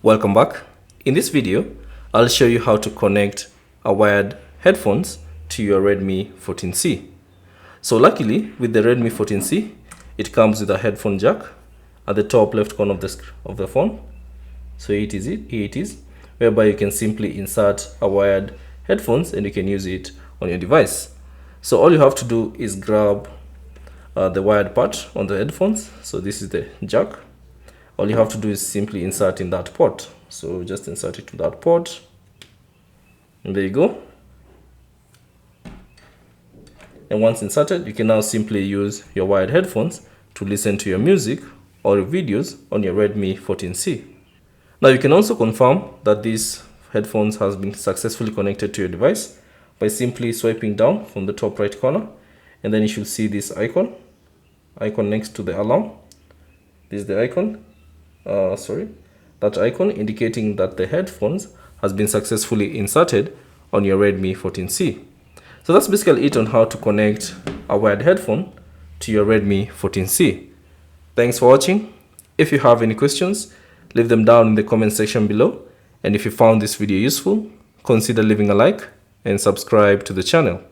Welcome back. In this video, I'll show you how to connect a wired headphones to your Redmi 14C. So luckily, with the Redmi 14C, it comes with a headphone jack at the top left corner of the phone. So here it is, whereby you can simply insert a wired headphones and you can use it on your device. So all you have to do is grab the wired part on the headphones. So this is the jack. All you have to do is simply insert in that port. So just insert it to that port, and there you go. And once inserted, you can now simply use your wired headphones to listen to your music or your videos on your Redmi 14C. Now you can also confirm that these headphones has been successfully connected to your device by simply swiping down from the top right corner, and then you should see this icon next to the alarm. This is the icon. That icon indicating that the headphones has been successfully inserted on your Redmi 14C. So that's basically it on how to connect a wired headphone to your Redmi 14C. Thanks for watching. If you have any questions, leave them down in the comment section below. And if you found this video useful, consider leaving a like and subscribe to the channel.